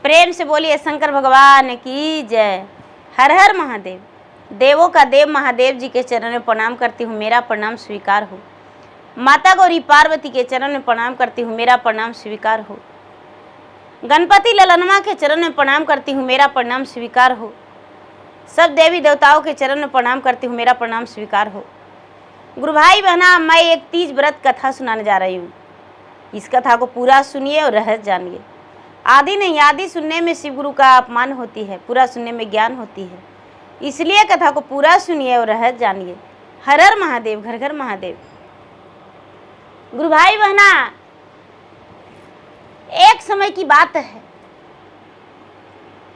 प्रेम से बोलिए शंकर भगवान की जय। हर हर महादेव। देवों का देव महादेव जी के चरण में प्रणाम करती हूँ, मेरा प्रणाम स्वीकार हो। माता गौरी पार्वती के चरण में प्रणाम करती हूँ, मेरा प्रणाम स्वीकार हो। गणपति ललनमा के चरण में प्रणाम करती हूँ, मेरा प्रणाम स्वीकार हो। सब देवी देवताओं के चरण में प्रणाम करती हूँ, मेरा प्रणाम स्वीकार हो। गुरु भाई बहना, मैं एक तीज व्रत कथा सुनाने जा रही हूँ। इस कथा को पूरा सुनिए और रहस्य जानिए। आदि नहीं, आदि सुनने में शिव गुरु का अपमान होती है, पूरा सुनने में ज्ञान होती है। इसलिए कथा को पूरा सुनिए और रहस्य जानिए। हर हर महादेव, घर घर महादेव। गुरु भाई बहना, एक समय की बात है।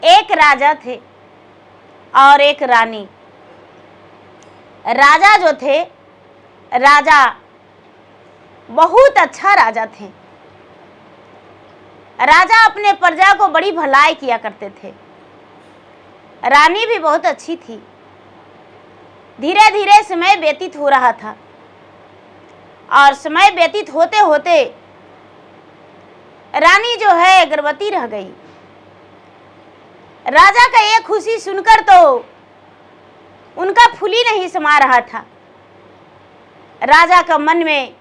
एक राजा थे और एक रानी। राजा जो थे, राजा बहुत अच्छा राजा थे। राजा अपने प्रजा को बड़ी भलाई किया करते थे। रानी भी बहुत अच्छी थी। धीरे धीरे समय व्यतीत हो रहा था और समय व्यतीत होते होते रानी जो है गर्भवती रह गई। राजा का ये खुशी सुनकर तो उनका फूली नहीं समा रहा था। राजा का मन में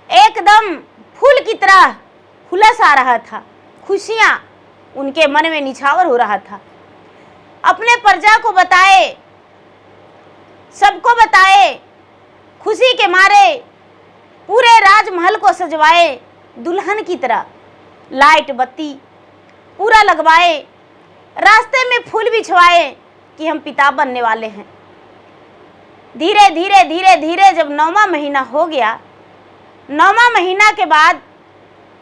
एकदम फूल की तरह हुलस आ रहा था। खुशियां उनके मन में निछावर हो रहा था। अपने प्रजा को बताए, सबको बताए, खुशी के मारे पूरे राजमहल को सजवाए दुल्हन की तरह। लाइट बत्ती पूरा लगवाए, रास्ते में फूल बिछवाए कि हम पिता बनने वाले हैं। धीरे धीरे धीरे धीरे जब 9वां महीना हो गया, 9वां महीना के बाद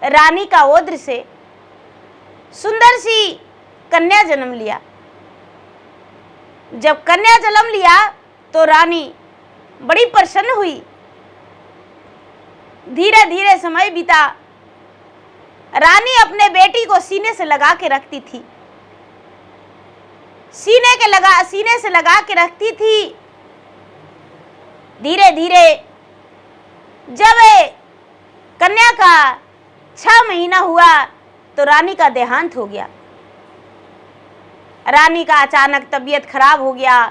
रानी का ओद्र से सुंदर सी कन्या जन्म लिया। जब कन्या जन्म लिया तो रानी बड़ी प्रसन्न हुई। धीरे धीरे समय बीता। रानी अपने बेटी को सीने से लगा के रखती थी। सीने से लगा के रखती थी। धीरे धीरे जब कन्या का 6 महीना हुआ तो रानी का देहांत हो गया। रानी का अचानक तबीयत खराब हो गया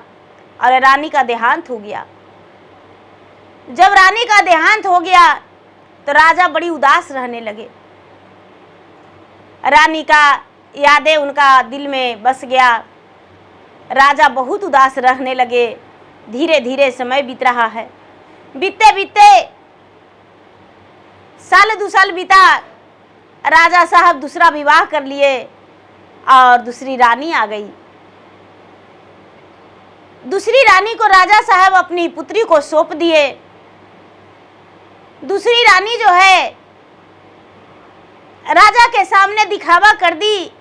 और रानी का देहांत हो गया। जब रानी का देहांत हो गया तो राजा बड़ी उदास रहने लगे। रानी का यादें उनका दिल में बस गया। राजा बहुत उदास रहने लगे। धीरे धीरे समय बीत रहा है। बीतते बीतते साल 2 साल बीता। राजा साहब दूसरा विवाह कर लिए और दूसरी रानी आ गई। दूसरी रानी को राजा साहब अपनी पुत्री को सौंप दिए। दूसरी रानी जो है राजा के सामने दिखावा कर दी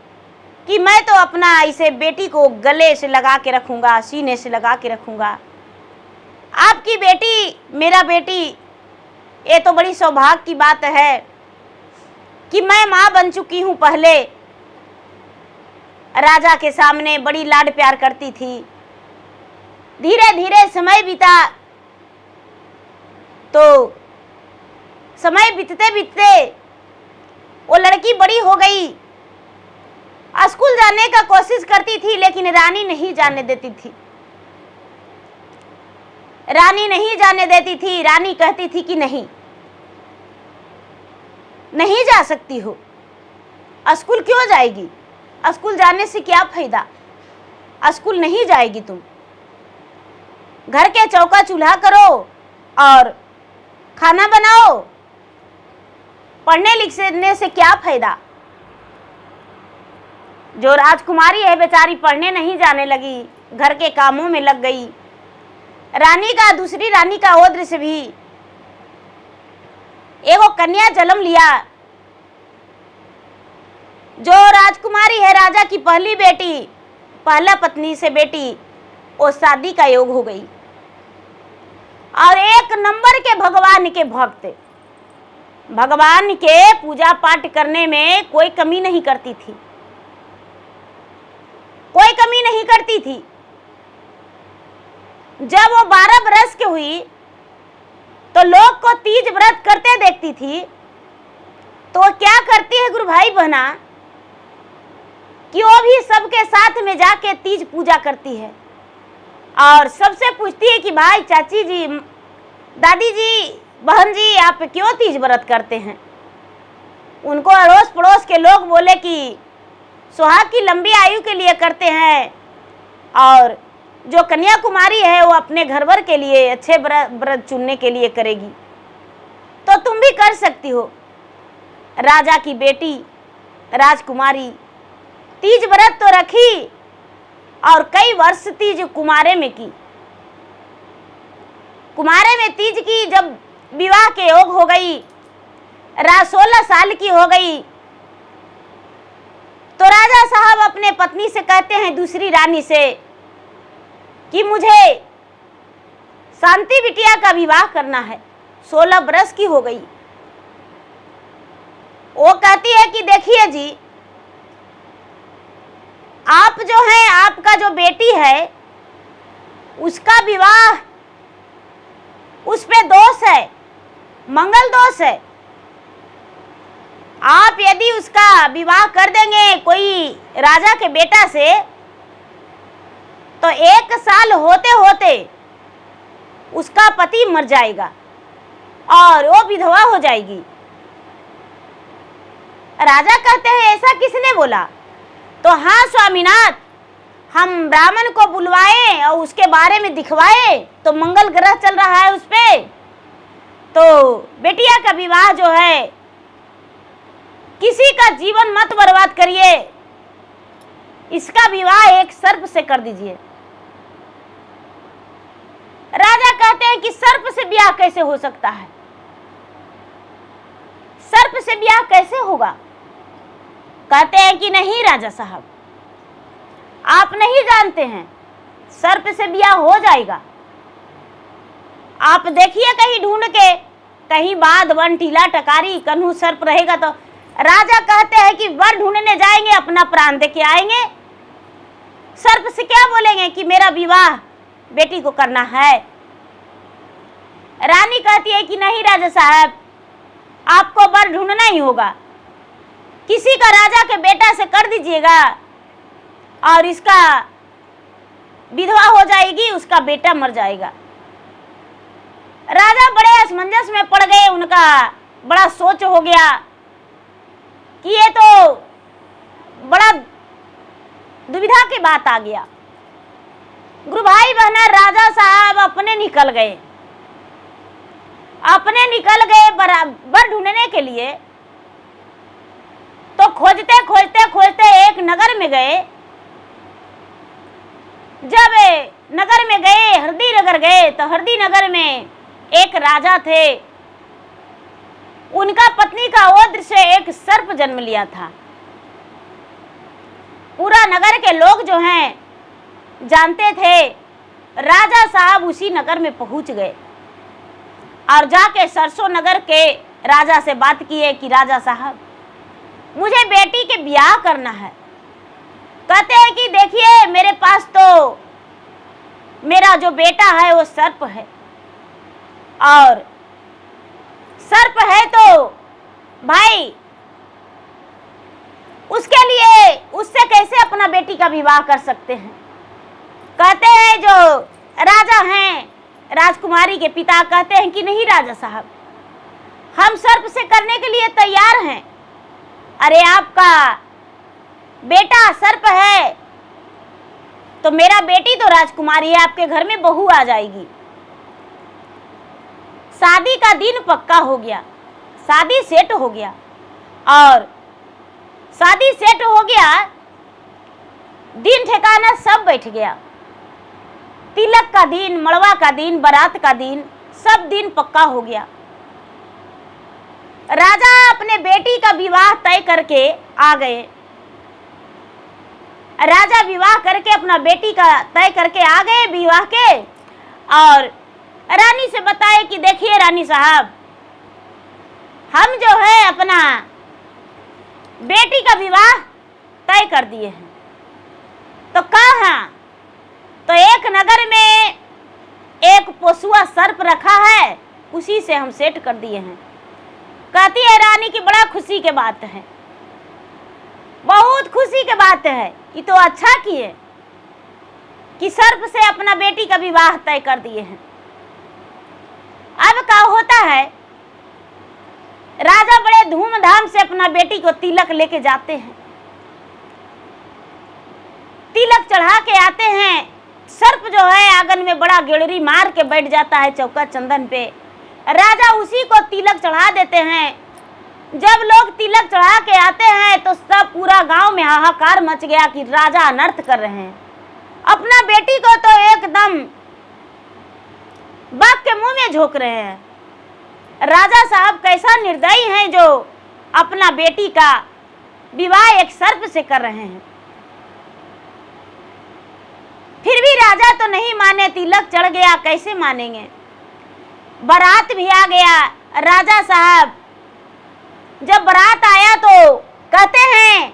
कि मैं तो अपना इसे बेटी को गले से लगा के रखूंगा, सीने से लगा के रखूंगा। आपकी बेटी, मेरा बेटी, ये तो बड़ी सौभाग्य की बात है कि मैं माँ बन चुकी हूँ। पहले राजा के सामने बड़ी लाड प्यार करती थी। धीरे धीरे समय बीता तो समय बीतते बीतते वो लड़की बड़ी हो गई। स्कूल जाने का कोशिश करती थी लेकिन रानी नहीं जाने देती थी। रानी नहीं जाने देती थी। रानी कहती थी कि नहीं जा सकती हो। स्कूल क्यों जाएगी? स्कूल जाने से क्या फायदा? स्कूल नहीं जाएगी तुम। घर के चौका चूल्हा करो और खाना बनाओ। पढ़ने लिखने से क्या फायदा? जो राजकुमारी है बेचारी पढ़ने नहीं जाने लगी, घर के कामों में लग गई। रानी का, दूसरी रानी का ओद्र से भी एगो कन्या जन्म लिया। जो राजकुमारी है, राजा की पहली बेटी, पहला पत्नी से बेटी, वो शादी का योग हो गई। और एक नंबर के भगवान के भक्त, भगवान के पूजा पाठ करने में कोई कमी नहीं करती थी। कोई कमी नहीं करती थी। जब वो 12 बरस की हुई तो लोग को तीज व्रत करते देखती थी। तो क्या करती है गुरु भाई बहना, कि वो भी सबके साथ में जाके तीज पूजा करती है और सबसे पूछती है कि भाई, चाची जी, दादी जी, बहन जी, आप क्यों तीज व्रत करते हैं। उनको अड़ोस पड़ोस के लोग बोले कि सुहाग की लंबी आयु के लिए करते हैं और जो कन्या कुमारी है वो अपने घर भर के लिए अच्छे व्रत चुनने के लिए करेगी, तो तुम भी कर सकती हो। राजा की बेटी राजकुमारी तीज व्रत तो रखी और कई वर्ष तीज कुमारे में की। कुमारे में तीज की, जब विवाह के योग हो गई, 16 साल की हो गई, तो राजा साहब अपने पत्नी से कहते हैं, दूसरी रानी से, कि मुझे शांति बिटिया का विवाह करना है। 16 बरस की हो गई। वो कहती है कि देखिए जी, आप जो है, आपका जो बेटी है उसका विवाह, उस पे दोष है, मंगल दोष है। आप यदि उसका विवाह कर देंगे कोई राजा के बेटा से, तो 1 साल होते होते उसका पति मर जाएगा और वो विधवा हो जाएगी। राजा कहते हैं, ऐसा किसने बोला। तो हाँ स्वामीनाथ, हम ब्राह्मण को बुलवाए और उसके बारे में दिखवाए, तो मंगल ग्रह चल रहा है उस पे, तो बेटिया का विवाह जो है, किसी का जीवन मत बर्बाद करिए, इसका विवाह एक सर्प से कर दीजिए। राजा कहते हैं कि सर्प से ब्याह कैसे हो सकता है, सर्प से ब्याह कैसे होगा। कहते हैं कि नहीं राजा साहब, आप नहीं जानते हैं, सर्प से ब्याह हो जाएगा। आप देखिए कहीं ढूंढ के, कहीं बाध वन टीला टकारी कन्हू सर्प रहेगा तो राजा कहते हैं कि वर ढूंढने जाएंगे, अपना प्राण दे के आएंगे। सर्प से क्या बोलेंगे कि मेरा विवाह बेटी को करना है। रानी कहती है कि नहीं राजा साहब, आपको वर ढूंढना ही होगा, किसी का राजा के बेटा से कर दीजिएगा और इसका विधवा हो जाएगी, उसका बेटा मर जाएगा। राजा बड़े असमंजस में पड़ गए, उनका बड़ा सोच हो गया कि ये तो बड़ा दुविधा की बात आ गया। गुरु भाई बहना, राजा साहब अपने निकल गए बराबर ढूंढने के लिए। तो खोजते खोजते खोजते एक नगर में गए। जब नगर में गए, हरदी नगर गए, तो हरदी नगर में एक राजा थे, उनका पत्नी का ओद्र से एक सर्प जन्म लिया था। पूरा नगर के लोग जो हैं जानते थे। राजा साहब उसी नगर में पहुंच गए और जाके सरसों नगर के राजा से बात किए कि राजा साहब, मुझे बेटी के ब्याह करना है। कहते हैं कि देखिए, मेरे पास तो मेरा जो बेटा है वो सर्प है, और सर्प है तो भाई उसके लिए, उससे कैसे अपना बेटी का विवाह कर सकते हैं। कहते हैं जो राजा हैं, राजकुमारी के पिता कहते हैं कि नहीं राजा साहब, हम सर्प से करने के लिए तैयार हैं। अरे आपका बेटा सर्प है तो मेरा बेटी तो राजकुमारी है, आपके घर में बहू आ जाएगी। शादी का दिन पक्का हो गया, शादी सेट हो गया, और शादी सेट हो गया, दिन ठिकाना सब बैठ गया। तिलक का दिन, मड़वा का दिन, बारात का दिन, सब दिन पक्का हो गया। राजा अपने बेटी का विवाह तय करके आ गए। राजा विवाह करके अपना बेटी का तय करके आ गए विवाह के, और रानी से बताए कि देखिए रानी साहब, हम जो है अपना बेटी का विवाह तय कर दिए हैं। तो कहाँ? तो एक नगर में एक पोसुआ सर्प रखा है, उसी से हम सेट कर दिए हैं। कहती है रानी की बड़ा खुशी के बात है, बहुत खुश खुशी की बात है, ये तो अच्छा किए कि सर्प से अपना बेटी का विवाह तय कर दिए हैं। अब क्या होता है, राजा बड़े धूमधाम से अपना बेटी को तिलक लेके जाते हैं। तिलक चढ़ा के आते हैं। सर्प जो है आंगन में बड़ा गेड़री मार के बैठ जाता है चौका चंदन पे। राजा उसी को तिलक चढ़ा देते हैं। जब लोग तिलक चढ़ा के आते हैं तो सब पूरा गांव में हाहाकार मच गया कि राजा अनर्थ कर रहे हैं। अपना बेटी को तो एकदम बाघ के मुंह में झोंक रहे हैं। राजा साहब कैसा निर्दयी हैं जो अपना बेटी का विवाह एक सर्प से कर रहे हैं। फिर भी राजा तो नहीं माने, तिलक चढ़ गया, कैसे मानेंगे। बारात भी आ गया। राजा साहब जब बारात आया तो कहते हैं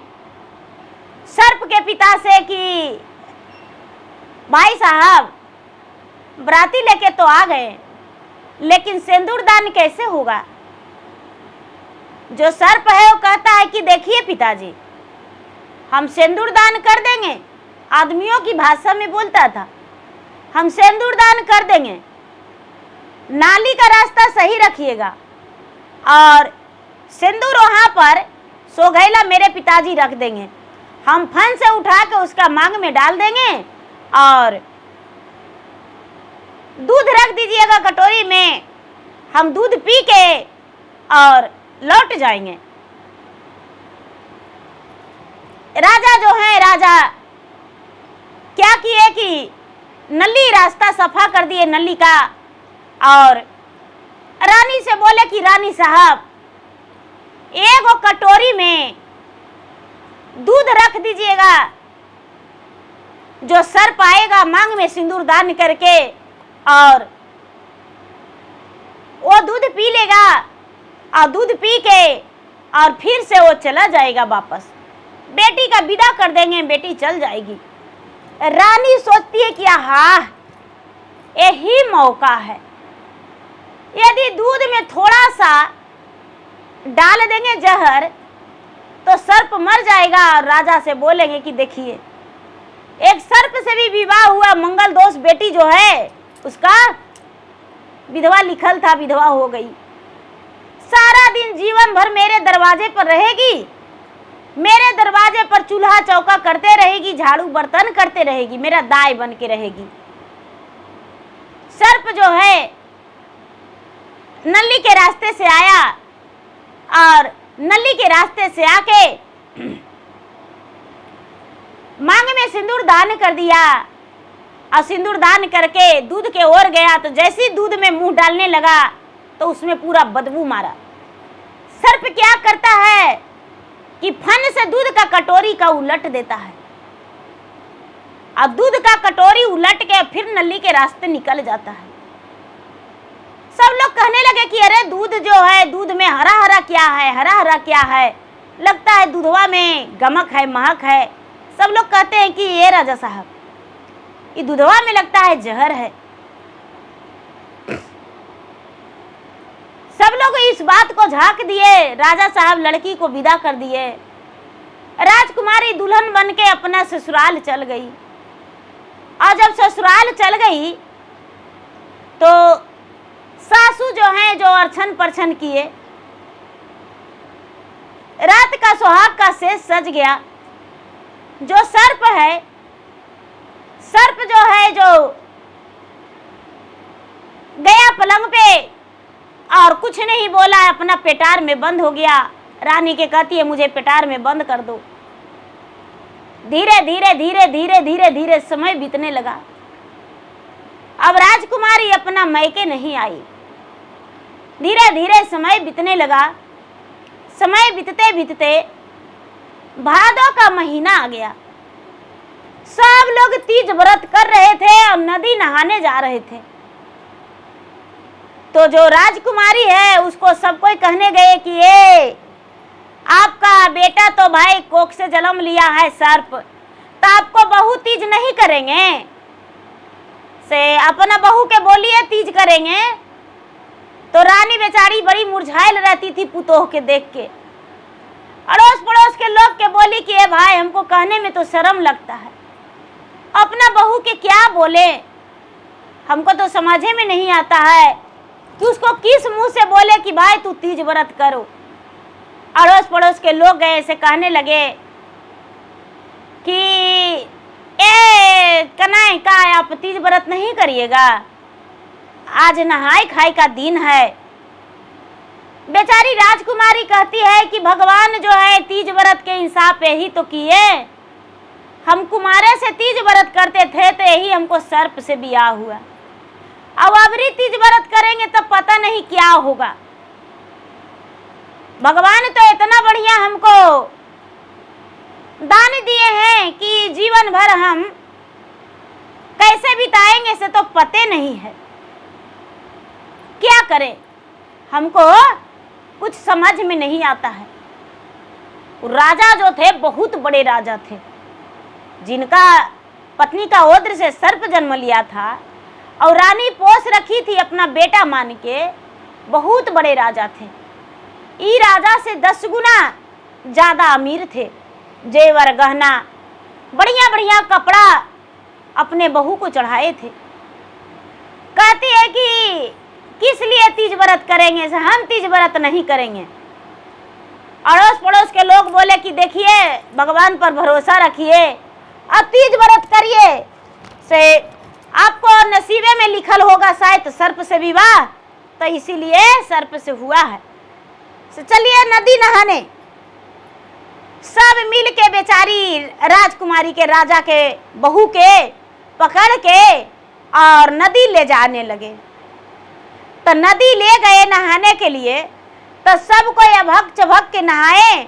सर्प के पिता से कि भाई साहब बराती लेके तो आ गए, लेकिन सिंदूर दान कैसे होगा। जो सर्प है वो कहता है कि देखिए पिताजी, हम सिंदूर दान कर देंगे। आदमियों की भाषा में बोलता था, हम सिंदूर दान कर देंगे, नाली का रास्ता सही रखिएगा और सिंदूर वहां पर सोगैला मेरे पिताजी रख देंगे। हम फन से उठा के उसका मांग में डाल देंगे और दूध रख दीजिएगा कटोरी में, हम दूध पी के और लौट जाएंगे। राजा जो है, राजा क्या किए कि नली रास्ता सफा कर दिए नली का और रानी से बोले कि रानी साहब एक कटोरी में दूध रख दीजिएगा, जो सर्प आएगा मांग में सिंदूर दान करके और वो दूध पी लेगा और दूध पी के और फिर से वो चला जाएगा वापस। बेटी का विदा कर देंगे, बेटी चल जाएगी। रानी सोचती है कि हाँ यही मौका है, यदि दूध में थोड़ा सा डाल देंगे जहर तो सर्प मर जाएगा। और राजा से बोलेंगे कि देखिए एक सर्प से भी विवाह हुआ, मंगल दोष बेटी जो है उसका विधवा लिखल था, विधवा हो गई। सारा दिन जीवन भर मेरे दरवाजे पर रहेगी, मेरे दरवाजे पर चूल्हा चौका करते रहेगी, झाड़ू बर्तन करते रहेगी, मेरा दाई बन के रहेगी। सर्प जो है नली के रास्ते से आया और नली के रास्ते से आके मांग में सिंदूर दान कर दिया और सिंदूर दान करके दूध के ओर गया तो जैसे दूध में मुंह डालने लगा तो उसमें पूरा बदबू मारा। सर्प क्या करता है कि फन से दूध का कटोरी का उलट देता है। अब दूध का कटोरी उलट के फिर नली के रास्ते निकल जाता है। सब लोग कहने लगे कि अरे दूध जो है, दूध में हरा हरा क्या है, हरा हरा क्या है, लगता है दूधवा में गमक है, महक है। सब लोग कहते हैं कि ये राजा साहब ये दूधवा में लगता है जहर है। सब लोग इस बात को झांक दिए। राजा साहब लड़की को विदा कर दिए। राजकुमारी दुल्हन बन के अपना ससुराल चल गई। और जब ससुराल चल गई तो सासू जो है जो अर्छन परछन किए, रात का सुहाग का शेष सज गया। जो सर्प है, सर्प जो है जो गया पलंग पे और कुछ नहीं बोला, अपना पेटार में बंद हो गया। रानी के कहती है मुझे पेटार में बंद कर दो। धीरे धीरे धीरे धीरे धीरे धीरे समय बीतने लगा। अब राजकुमारी अपना मैके नहीं आई। धीरे धीरे समय बीतने लगा। समय बीतते बीतते भादों का महीना आ गया। सब लोग तीज व्रत कर रहे थे और नदी नहाने जा रहे थे। तो जो राजकुमारी है उसको सब कोई कहने गए कि ये आपका बेटा तो भाई कोख से जन्म लिया है सर्प, तो आपको बहू तीज नहीं करेंगे से अपना बहू के बोलिए तीज करेंगे। तो रानी बेचारी बड़ी मुरझाइल रहती थी पुतोह के देख के। अड़ोस पड़ोस के लोग के बोली कि ए भाई हमको कहने में तो शर्म लगता है, अपना बहू के क्या बोले, हमको तो समझ में नहीं आता है कि उसको किस मुंह से बोले कि भाई तू तीज व्रत करो। अड़ोस पड़ोस के लोग गए ऐसे कहने लगे कि ए कनाई का आप तीज व्रत नहीं करिएगा, आज नहाई खाई का दिन है। बेचारी राजकुमारी कहती है कि भगवान जो है तीज व्रत के इंसाफ यही तो किए, हम कुमारे से तीज व्रत करते थे तो यही हमको सर्प से ब्याह हुआ, अब अबरी तीज व्रत करेंगे तो पता नहीं क्या होगा। भगवान तो इतना बढ़िया हमको दान दिए हैं कि जीवन भर हम कैसे बिताएंगे से तो पते नहीं है, क्या करें, हमको कुछ समझ में नहीं आता है। राजा जो थे बहुत बड़े राजा थे, जिनका पत्नी का ओद्र से सर्प जन्म लिया था और रानी पोस रखी थी अपना बेटा मान के, बहुत बड़े राजा थे। ई राजा से 10 गुना ज्यादा अमीर थे, जेवर गहना बढ़िया बढ़िया कपड़ा अपने बहू को चढ़ाए थे। कहती है कि किस लिए तीज व्रत करेंगे, हम तीज व्रत नहीं करेंगे। अड़ोस पड़ोस के लोग बोले कि देखिए भगवान पर भरोसा रखिए, अब तीज व्रत करिए, से आपको नसीबे में लिखल होगा शायद सर्प से विवाह, तो इसीलिए सर्प से हुआ है। से चलिए नदी नहाने। सब मिल के बेचारी राजकुमारी के राजा के बहू के पकड़ के और नदी ले जाने लगे। तो नदी ले गए नहाने के लिए, तो सब कोई अभक चभक के नहाए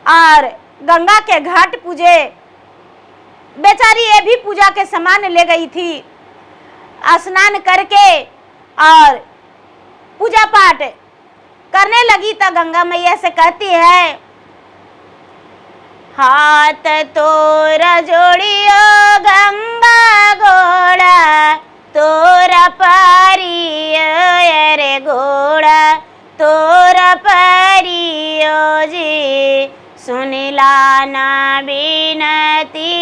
और गंगा के घाट पूजे। बेचारी ये भी पूजा के सामान ले गई थी, स्नान करके और पूजा पाठ करने लगी। तो गंगा मैया से कहती है, हाथ तोरा जोड़ियो गंगा गोड़ा, तोरा परियो रे गोड़ा, तोरा परियो जी, सुनिला ना बिनती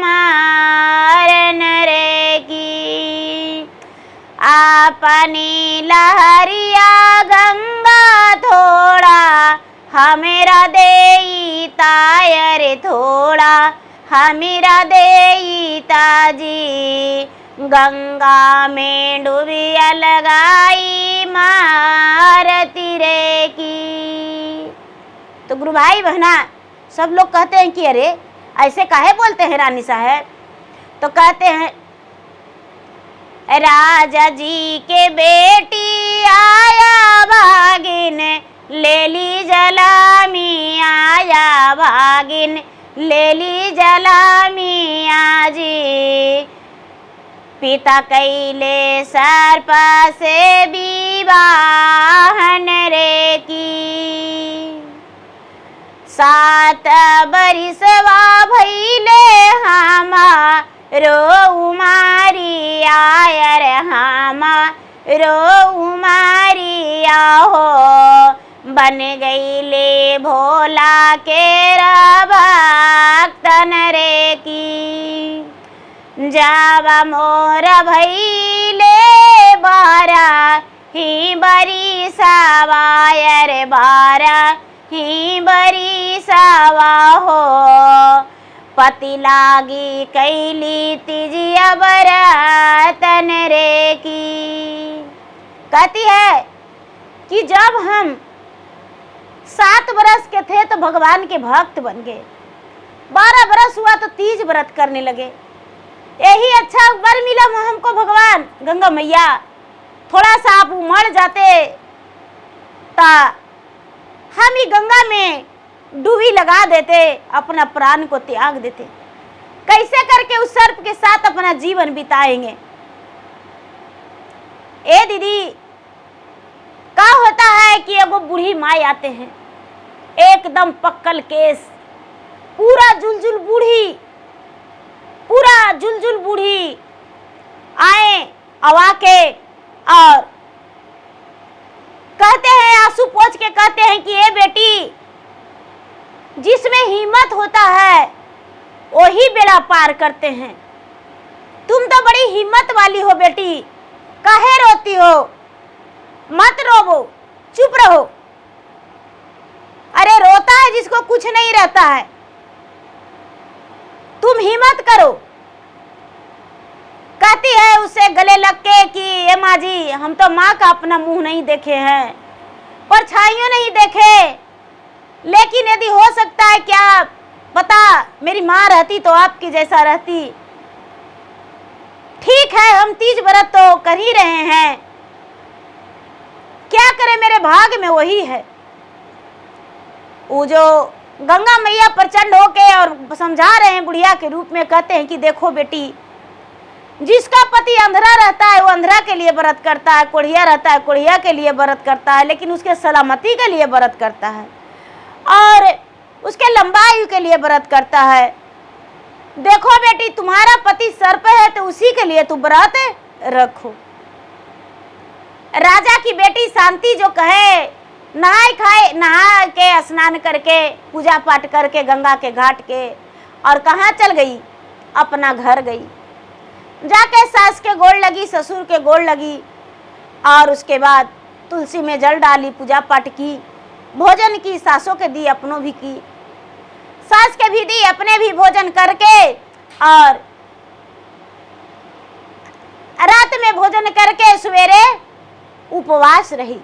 मारन रे की। अपनी लहरिया गंगा थोड़ा, हमेरा देई तायर थोड़ा, हमेरा देई ताजी, गंगा में डूबिया लगाई मारती रे की। तो गुरु भाई बहना सब लोग कहते हैं कि अरे ऐसे काहे बोलते हैं रानी साहब। तो कहते हैं, राजा जी के बेटी आया भागिन, ले ली जलामी आया भागिन, ले ली जलामी आजी, पिता कैले सर्प से विवाहन रे की। 7 बरिसवा भइले हमारो उमारी आयर, हमारो उमारी आहो, बन गईले भोला के भक्तन रे की। जब मोर भइले बारा ही बरी सवायर, बारा ही बरी सवा हो, पति लागी कैली तिजिया बरतन रे की। कहती है कि जब हम 7 बरस के थे तो भगवान के भक्त बन गए, 12 बरस हुआ तो तीज व्रत करने लगे। यही अच्छा वर मिला हमको भगवान गंगा मैया, थोड़ा सा आप उमड़ जाते ता हम ही गंगा में डूबी लगा देते, अपना प्राण को त्याग देते। कैसे करके उस सर्प के साथ अपना जीवन बिताएंगे। ए दीदी, क्या होता है कि एगो बूढ़ी माई आते हैं, एकदम पक्कल केस, पूरा जुलजुल बूढ़ी, पूरा जुलजुल बूढ़ी आए अवा के और कहते हैं, आंसू पोंछ के कहते हैं कि ए बेटी जिसमें हिम्मत होता है वही बेड़ा पार करते हैं। तुम तो बड़ी हिम्मत वाली हो बेटी, काहे रोती हो? मत रोवो, चुप रहो। अरे रोता है जिसको कुछ नहीं रहता है। तुम हिम्मत करो। कहती है उससे गले लग के कि ए माँ जी, हम तो माँ का अपना मुंह नहीं देखे हैं, परछाइयों नहीं देखे, लेकिन यदि हो सकता है क्या पता मेरी माँ रहती तो आपकी जैसा रहती। ठीक है, हम तीज व्रत तो कर ही रहे हैं, क्या करें, मेरे भाग में वही है। वो जो गंगा मैया प्रचंड होके और समझा रहे हैं बुढ़िया के रूप में, कहते हैं कि देखो बेटी, जिसका पति अंधरा रहता है वो अंधरा के लिए व्रत करता है, कोढ़िया रहता है कोढ़िया के लिए व्रत करता है, लेकिन उसके सलामती के लिए व्रत करता है और उसके लंबा आयु के लिए व्रत करता है। देखो बेटी, तुम्हारा पति सर पे है तो उसी के लिए तू व्रत रखो। राजा की बेटी शांति जो कहे, नहाए खाए, नहा के स्नान करके पूजा पाठ करके गंगा के घाट के, और कहाँ चल गई? अपना घर गई। जाके सास के गोड़ लगी, ससुर के गोड़ लगी, और उसके बाद तुलसी में जल डाली, पूजा पाठ की, भोजन की, सासों के दी, अपनों भी की, सास के भी दी, अपने भी भोजन करके, और रात में भोजन करके सवेरे उपवास रही।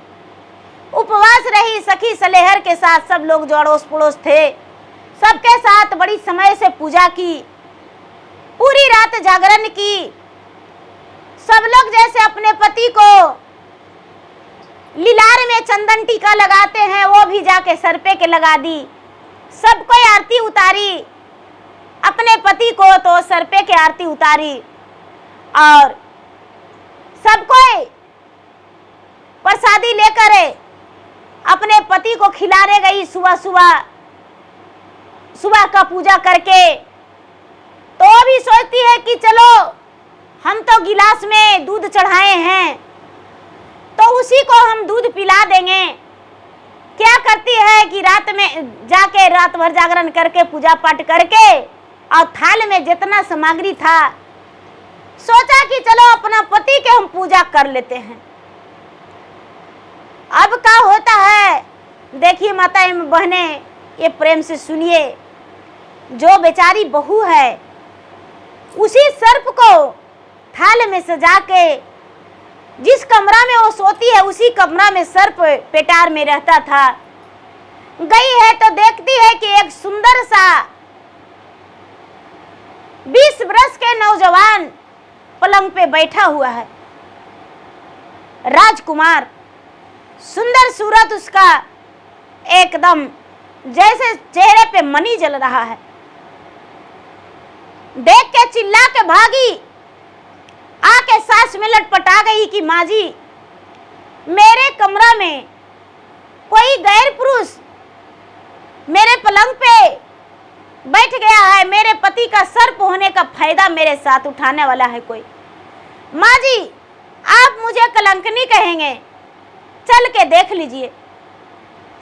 उपवास रही सखी सलेहर के साथ, सब लोग जो अड़ोस पड़ोस थे सबके साथ बड़ी समय से पूजा की, पूरी रात जागरण की। सब लोग जैसे अपने पति को लीलार में चंदन टीका लगाते हैं, वो भी जाके सर पे के लगा दी। सबको आरती उतारी, अपने पति को तो सर पे के आरती उतारी, और सबको प्रसादी लेकर अपने पति को खिलाने गई। सुबह सुबह का पूजा करके तो भी सोचती है कि चलो हम तो गिलास में दूध चढ़ाए हैं तो उसी को हम दूध पिला देंगे। क्या करती है कि रात में जाके रात भर जागरण करके पूजा पाठ करके, और थाल में जितना सामग्री था सोचा कि चलो अपना पति के हम पूजा कर लेते हैं। अब क्या होता है देखिए माता एवं बहने, ये प्रेम से सुनिए। जो बेचारी बहू है उसी सर्प को थाल में सजा के, जिस कमरा में वो सोती है उसी कमरा में सर्प पेटार में रहता था। गई है तो देखती है कि एक सुंदर सा 20 वर्ष के नौजवान पलंग पे बैठा हुआ है। राजकुमार, सुंदर सूरत उसका, एकदम जैसे चेहरे पे मणि जल रहा है। देख के चिल्ला के भागी, आके सास में लटपटा गई कि माँ जी, मेरे कमरा में कोई गैर पुरुष मेरे पलंग पे बैठ गया है, मेरे पति का सर्प होने का फायदा मेरे साथ उठाने वाला है कोई। माँ जी, आप मुझे कलंकनी कहेंगे, चल के देख लीजिए।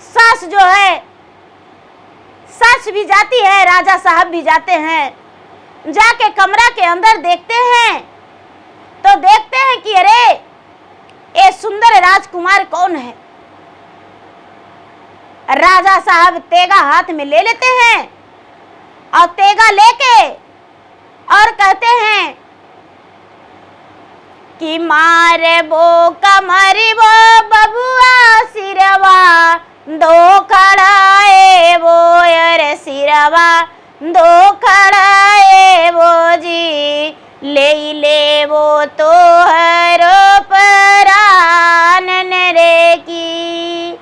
सास जो है, सास भी जाती है, राजा साहब भी जाते हैं, जाके कमरा के अंदर देखते हैं तो देखते हैं कि अरे ये सुंदर राजकुमार कौन है। राजा साहब तेगा हाथ में ले लेते हैं और तेगा लेके और कहते हैं कि मारे वो कमरी वो बबुआ सिरवा दो खड़ाए वो, अरे सिरवा दो खड़ाए वो जी, ले वो तो हरो परान रे की,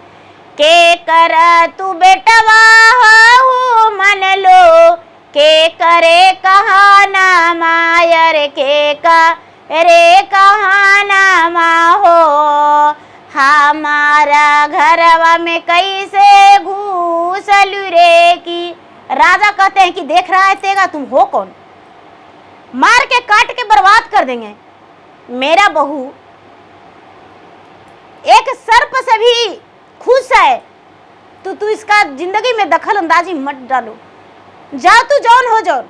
के कर तू बेटवा हो मन लो, के करे कहाना मायर, के का रे कहाना मा हो, हमारा घरवा में कैसे घूसल रे की। राजा कहते हैं कि देख रहा है तेगा, तुम हो कौन? मार के काट के बर्बाद कर देंगे। मेरा बहू एक सर्प से भी खुश है, तू इसका जिंदगी में दखल अंदाजी मत डालो, जाओ तू जौन हो जौन।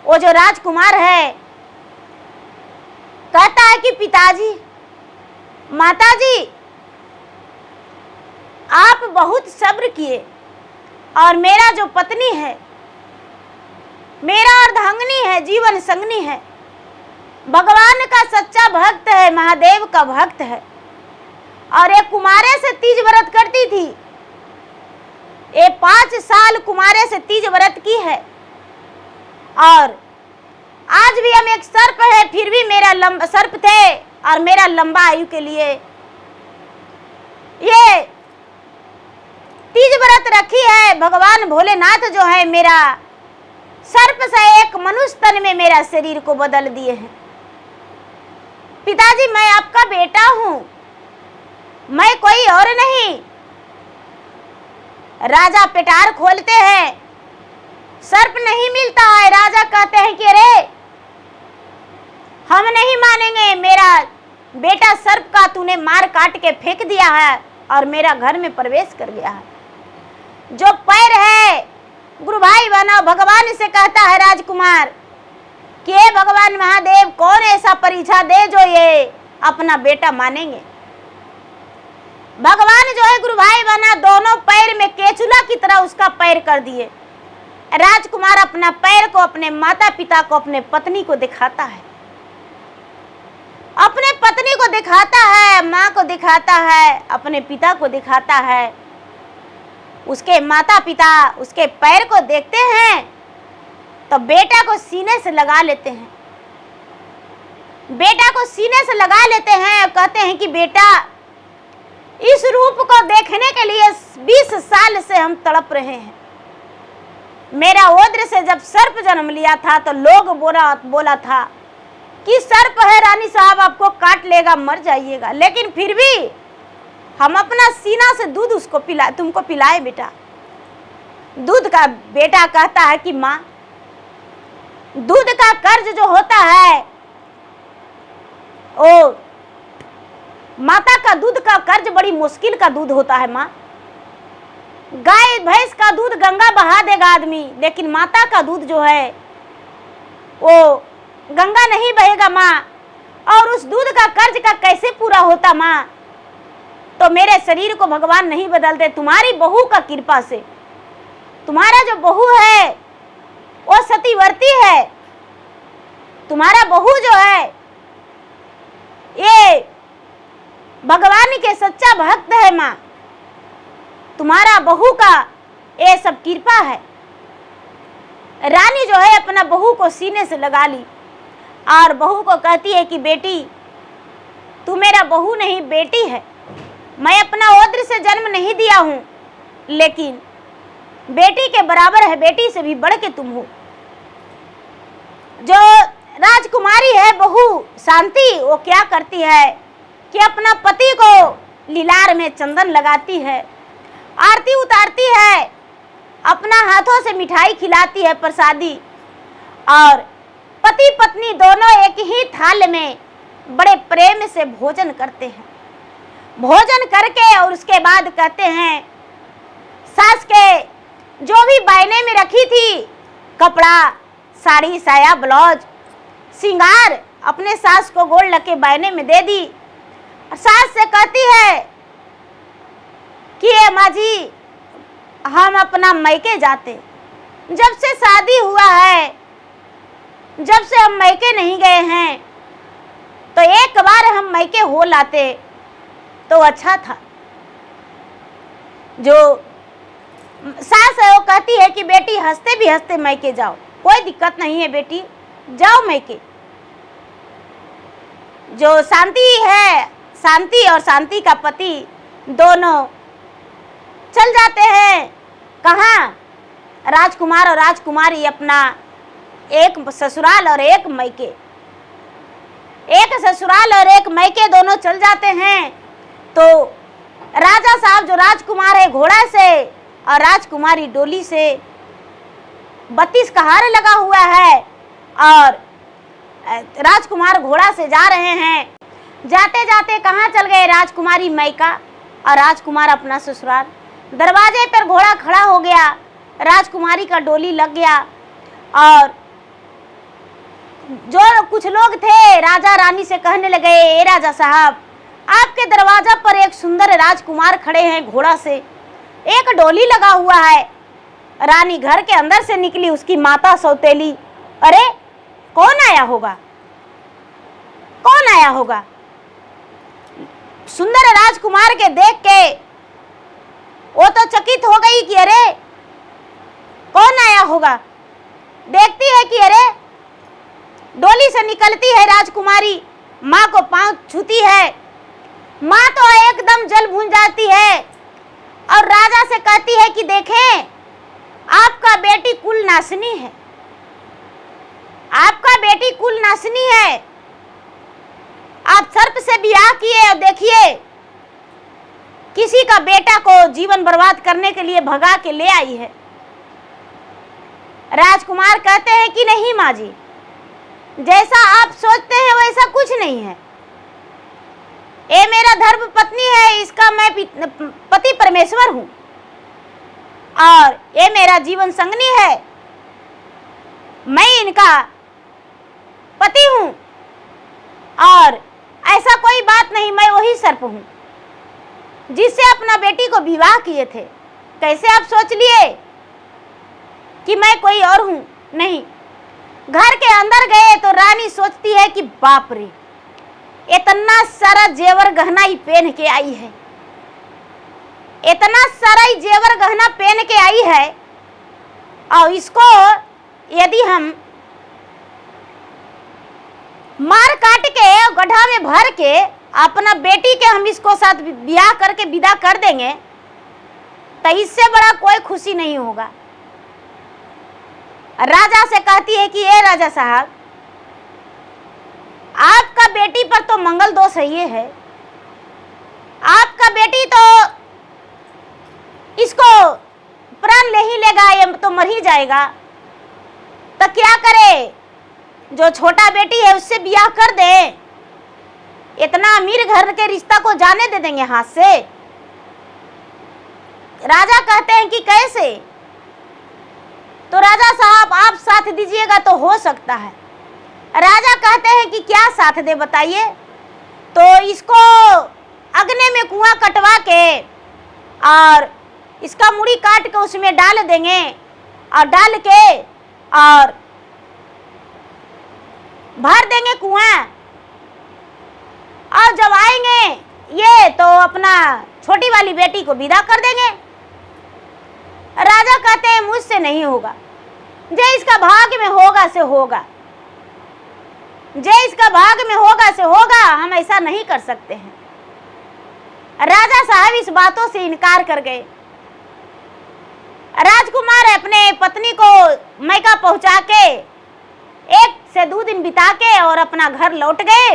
वो जो राजकुमार है कहता है कि पिताजी, माताजी, आप बहुत सब्र किए और मेरा जो पत्नी है, मेरा अर्धांगिनी है, जीवन संगनी है, भगवान का सच्चा भक्त है, महादेव का भक्त है और एक कुमारे से तीज व्रत करती थी। ये 5 साल कुमारे से तीज व्रत की है और आज भी हम एक सर्प है, फिर भी मेरा सर्प थे और मेरा लंबा आयु के लिए ये तीज व्रत रखी है। भगवान भोलेनाथ जो है मेरा सर्प से एक मनुष्य तन में मेरा शरीर को बदल दिए हैं। पिताजी, मैं आपका बेटा हूं, मैं कोई और नहीं। राजा पेटार खोलते हैं, सर्प नहीं मिलता है। राजा कहते हैं कि अरे हम नहीं मानेंगे, मेरा बेटा सर्प का तूने मार काट के फेंक दिया है और मेरा घर में प्रवेश कर गया है। जो पैर है गुरु भाई बना, भगवान से कहता है राजकुमार कि हे भगवान महादेव, कौन ऐसा परीक्षा दे जो ये अपना बेटा मानेंगे। भगवान जो है गुरु भाई बना, दोनों पैर में केचुला की तरह उसका पैर कर दिए। राजकुमार अपना पैर को, अपने माता पिता को, अपने पत्नी को दिखाता है, अपने पत्नी को दिखाता है, माँ को दिखाता है, अपने पिता को दिखाता है। उसके माता पिता उसके पैर को देखते हैं तो बेटा को सीने से लगा लेते हैं, बेटा को सीने से लगा लेते हैं और कहते हैं कि बेटा, इस रूप को देखने के लिए 20 साल से हम तड़प रहे हैं। मेरा ओद्र से जब सर्प जन्म लिया था तो लोग बोला था कि सर्प है रानी साहब, आपको काट लेगा, मर जाइएगा, लेकिन फिर भी हम अपना सीना से दूध उसको तुमको पिलाए बेटा। दूध का बेटा कहता है कि माँ, दूध का कर्ज जो होता है ओ माता का दूध का कर्ज बड़ी मुश्किल का दूध होता है माँ। गाय भैंस का दूध गंगा बहा देगा आदमी, लेकिन माता का दूध जो है वो गंगा नहीं बहेगा माँ। और उस दूध का कर्ज का कैसे पूरा होता माँ? तो मेरे शरीर को भगवान नहीं बदलते, तुम्हारी बहू का कृपा से। तुम्हारा जो बहू है वो सतीवर्ती है, तुम्हारा बहू जो है ये भगवान के सच्चा भक्त है माँ, तुम्हारा बहू का ये सब कृपा है। रानी जो है अपना बहू को सीने से लगा ली और बहू को कहती है कि बेटी, तू मेरा बहू नहीं बेटी है। मैं अपना ओद्र से जन्म नहीं दिया हूँ, लेकिन बेटी के बराबर है, बेटी से भी बढ़ के तुम हो। जो राजकुमारी है बहू शांति, वो क्या करती है कि अपना पति को लीलार में चंदन लगाती है, आरती उतारती है, अपना हाथों से मिठाई खिलाती है, प्रसादी, और पति पत्नी दोनों एक ही थाल में बड़े प्रेम से भोजन करते हैं। भोजन करके और उसके बाद कहते हैं, सास के जो भी बायने में रखी थी कपड़ा, साड़ी, साया, ब्लाउज, श्रृंगार, अपने सास को गोड़ लग के बायने में दे दी। सास से कहती है कि माँ जी, हम अपना मैके जाते, जब से शादी हुआ है, जब से हम मैके नहीं गए हैं, तो एक बार हम मैके हो लाते तो अच्छा था। जो सास है वो कहती है कि बेटी, हंसते भी हंसते मैके जाओ, कोई दिक्कत नहीं है बेटी, जाओ मैके। जो शांति है, शांति और शांति का पति दोनों चल जाते हैं कहाँ? राजकुमार और राजकुमारी अपना एक ससुराल और एक मैके, एक ससुराल और एक मैके दोनों चल जाते हैं। तो राजा साहब जो राजकुमार है घोड़ा से और राजकुमारी डोली से, 32 कहार लगा हुआ है और राजकुमार घोड़ा से जा रहे हैं। जाते जाते कहाँ चल गए? राजकुमारी मैका और राजकुमार अपना ससुराल। दरवाजे पर घोड़ा खड़ा हो गया, राजकुमारी का डोली लग गया और जो कुछ लोग थे राजा रानी से कहने लगे, ए राजा साहब, आपके दरवाजा पर एक सुंदर राजकुमार खड़े हैं घोड़ा से, एक डोली लगा हुआ है। रानी घर के अंदर से निकली, उसकी माता सौतेली, अरे कौन आया होगा, कौन आया होगा? सुंदर राजकुमार के देख के वो तो चकित हो गई कि अरे कौन आया होगा। देखती है कि अरे डोली से निकलती है राजकुमारी, माँ को पांव छूती है, माँ तो एकदम जल भून जाती है और राजा से कहती है कि देखें, आपका बेटी कुल नासनी है, आपका बेटी कुल नासनी है, आप सर्प से ब्याह किए और देखिए किसी का बेटा को जीवन बर्बाद करने के लिए भगा के ले आई है। राजकुमार कहते हैं कि नहीं माँ जी, जैसा आप सोचते हैं वैसा कुछ नहीं है, ये मेरा धर्म पत्नी है, इसका मैं पति परमेश्वर हूं और ये मेरा जीवन संगनी है, मैं इनका पति हूं और ऐसा कोई बात नहीं, मैं वही सर्प हूं जिससे अपना बेटी को विवाह किए थे। कैसे आप सोच लिए कि मैं कोई और हूं? नहीं। घर के अंदर गए तो रानी सोचती है कि बाप रे, इतना सारा जेवर गहना ही पहन के आई है, इतना सारा ही जेवर गहना पहन के आई है और इसको यदि हम मार काट के गड्ढा में भर के अपना बेटी के हम इसको साथ ब्याह करके विदा कर देंगे तो इससे बड़ा कोई खुशी नहीं होगा। राजा से कहती है कि ए राजा साहब, आपका बेटी पर तो मंगल दोष है, ये है, आपका बेटी तो इसको प्राण ले ही लेगा, ये तो मर ही जाएगा, तो क्या करे, जो छोटा बेटी है उससे ब्याह कर दे, इतना अमीर घर के रिश्ता को जाने दे देंगे हाथ से। राजा कहते हैं कि कैसे? तो राजा साहब आप साथ दीजिएगा तो हो सकता है। राजा कहते हैं कि क्या साथ दे बताइए? तो इसको अग्नि में कुआं कटवा के और इसका मुड़ी काट के उसमें डाल देंगे और डाल के और भर देंगे कुआं, और जब आएंगे ये तो अपना छोटी वाली बेटी को विदा कर देंगे। राजा कहते हैं मुझसे नहीं होगा, जे इसका भाग्य में होगा से होगा, जे इसका भाग्य में होगा से होगा, हम ऐसा नहीं कर सकते हैं। राजा साहब इस बातों से इनकार कर गए। राजकुमार अपने पत्नी को मैका पहुंचा के 1 से 2 दिन बिता के और अपना घर लौट गए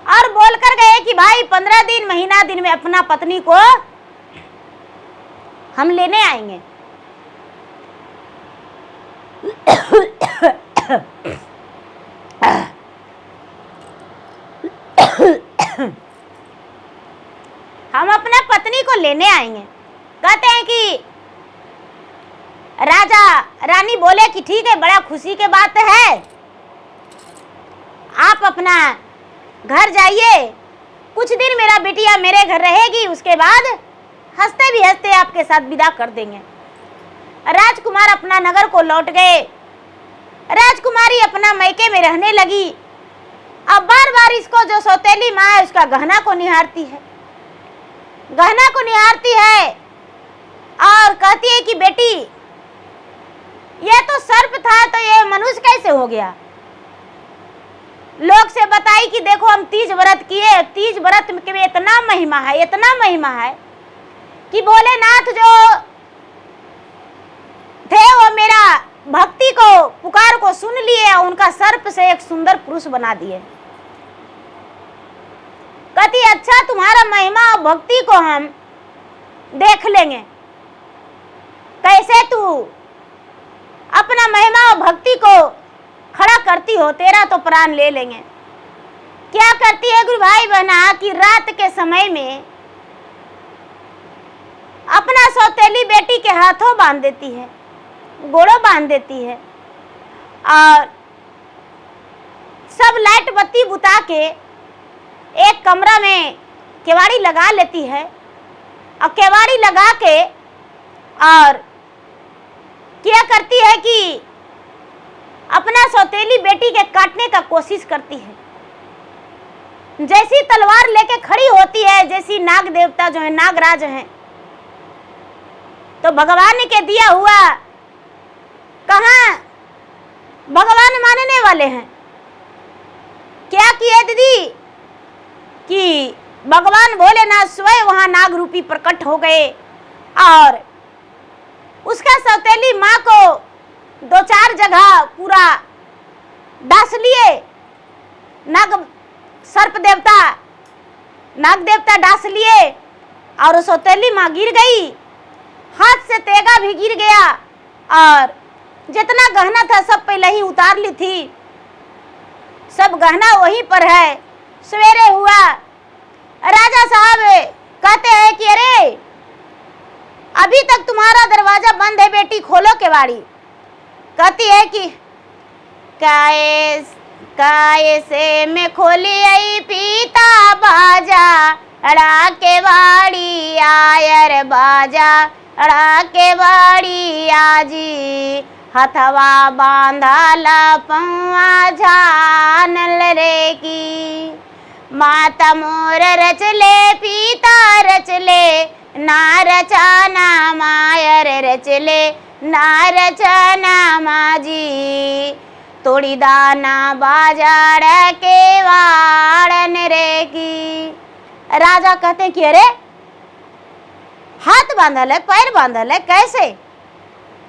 और बोलकर गए कि भाई 15 दिन महीना दिन में अपना पत्नी को हम लेने आएंगे। हम अपना पत्नी को लेने आएंगे। कहते हैं कि राजा रानी बोले कि ठीक है, बड़ा खुशी की बात है, आप अपना घर जाइए, कुछ दिन मेरा बिटिया मेरे घर रहेगी, उसके बाद हंसते भी हंसते आपके साथ विदा कर देंगे। राजकुमार अपना नगर को लौट गए। राजकुमारी अपना मैके में रहने लगी। अब बार बार इसको जो सौतेली माँ है उसका गहना को निहारती है, गहना को निहारती है और कहती है कि बेटी ये तो सर्प था तो ये मनुष्य कैसे हो गया? लोग से बताई कि देखो हम तीज व्रत किए, तीज व्रत में इतना महिमा है, इतना महिमा है कि भोलेनाथ जो थे वो मेरा भक्ति को पुकार को सुन लिए, उनका सर्प से एक सुंदर पुरुष बना दिए। कहती अच्छा तुम्हारा महिमा और भक्ति को हम देख लेंगे, कैसे तू अपना महिमा और भक्ति को खड़ा करती हो, तेरा तो प्राण ले लेंगे। क्या करती है गुरु भाई बहना कि रात के समय में अपना सौतेली बेटी के हाथों बांध देती है, गोड़ों बांध देती है और सब लाइट बत्ती बुता के एक कमरा में केवाड़ी लगा लेती है और केवाड़ी लगा के और क्या करती है कि अपना सौतेली बेटी के काटने का कोशिश करती है। जैसी तलवार लेके खड़ी होती है, जैसी नाग देवता जो है, नागराज हैं, तो भगवान के दिया हुआ, कहाँ भगवान मानने वाले हैं, क्या किए दीदी कि भगवान भोलेनाथ स्वयं वहां नाग रूपी प्रकट हो गए और उसका सौतेली माँ को 2-4 जगह पूरा डांस लिए। सर्प देवता, नाग देवता डांस लिए और सौतेली माँ गिर गई, हाथ से तेगा भी गिर गया और जितना गहना था सब पहले ही उतार ली थी, सब गहना वहीं पर है। सवेरे हुआ, राजा साहब कहते हैं कि अरे अभी तक तुम्हारा दरवाजा बंद है बेटी, खोलो केवाड़ी। कहती है कि काये से मैं खोली आई पीता बाजा, अड़ा के बाड़ी आयर बाजा, अड़ा के बाड़ी आजी, हथवा बांधाला पौआ झानल रे की, माता मोर रचले पीता रचले, ना रचाना मायर रचले, ना रचाना माजी, तोड़ी दाना बाजार के वाड़न रे की। राजा कहते कि अरे हाथ बांधल है, पैर बांधल है, कैसे?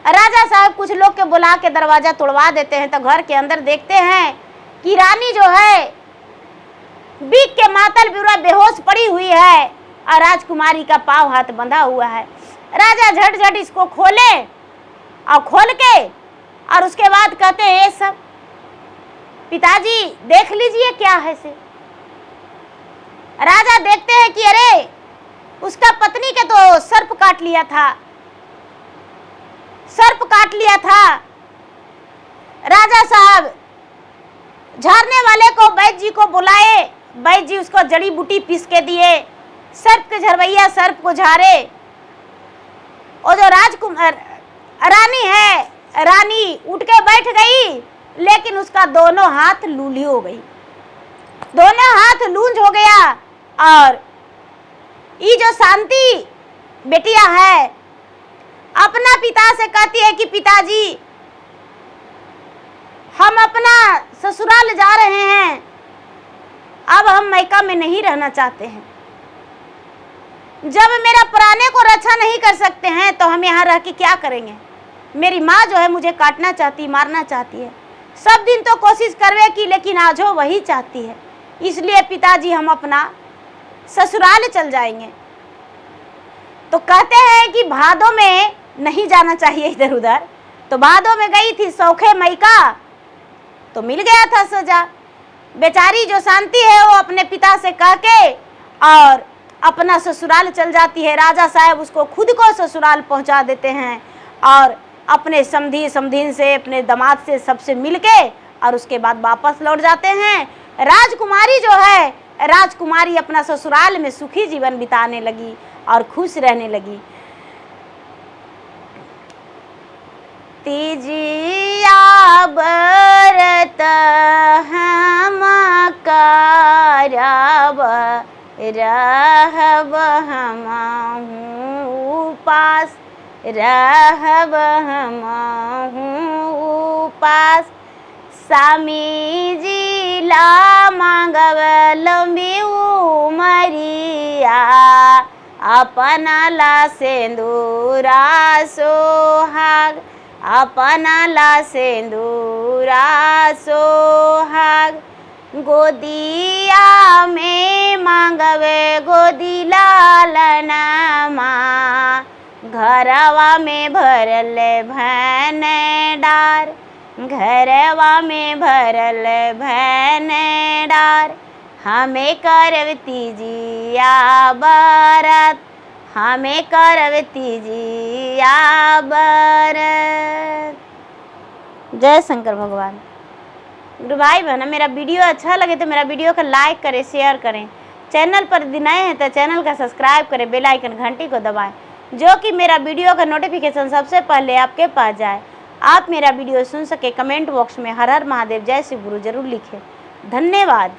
राजा साहब कुछ लोग के बुला के दरवाजा तोड़वा देते हैं। तो घर के अंदर देखते हैं कि रानी जो है बीक के मातल पूरा बेहोश पड़ी हुई है और राजकुमारी का पांव हाथ बंधा हुआ है। राजा झट झट इसको खोले और खोल के और उसके बाद कहते हैं ये सब पिताजी देख लीजिए क्या है से। राजा देखते हैं कि अरे उसका पत्नी के तो सर्प काट लिया था, सर्प काट लिया था। राजा साहब झाड़ने वाले को वैद्य जी को बुलाए, वैद्य जी उसको जड़ी बूटी पीस के दिए, सर्प के झरवैया सर्प को झाड़े। और जो राजकुमार रानी है, रानी उठ के बैठ गई, लेकिन उसका दोनों हाथ लूली हो गई, दोनों हाथ लूंज हो गया। और ये जो शांति बेटिया है अपना पिता से कहती है कि पिताजी हम अपना ससुराल जा रहे हैं, अब हम मैका में नहीं रहना चाहते हैं। जब मेरा प्राणे को रक्षा नहीं कर सकते हैं तो हम यहाँ रह के क्या करेंगे? मेरी माँ जो है मुझे काटना चाहती, मारना चाहती है। सब दिन तो कोशिश करवे की, लेकिन आज हो वही चाहती है। इसलिए पिताजी हम अपना ससुराल चल जाएंगे। तो कहते हैं कि भादों में नहीं जाना चाहिए इधर उधर। तो भादों में गई थी सौखे मैका, तो मिल गया था सजा। बेचारी जो शांति है वो अपने पिता से कह के और अपना ससुराल चल जाती है। राजा साहब उसको खुद को ससुराल पहुंचा देते हैं और अपने समधी समधीन से, अपने दामाद से, सबसे मिलके और उसके बाद वापस लौट जाते हैं। राजकुमारी जो है, राजकुमारी अपना ससुराल में सुखी जीवन बिताने लगी और खुश रहने लगी। तीजिया व्रत हम करब, रहब हमहु उपास, रहब हमहु उपास। स्वामी जी ला मांगब लंबी उमरिया, अपना ला सिंदूरा सोहाग, अपना ला सिंदूरा सोहाग। गोदिया में मांगवे गोदी लालना माँ, घरवा में भरल भैन डार, घरवा में भरल भैन डार। हमें करवती जिया बरत, हमें करवती जी आबर। जय शंकर भगवान। गुरु भाई बहन, मेरा वीडियो अच्छा लगे तो मेरा वीडियो को लाइक करें, शेयर करें। चैनल पर यदि नए हैं तो चैनल का सब्सक्राइब करें, बेल आइकन घंटी को दबाएं, जो कि मेरा वीडियो का नोटिफिकेशन सबसे पहले आपके पास जाए। आप मेरा वीडियो सुन सके। कमेंट बॉक्स में हर हर महादेव जय शिव गुरु जरूर लिखें। धन्यवाद।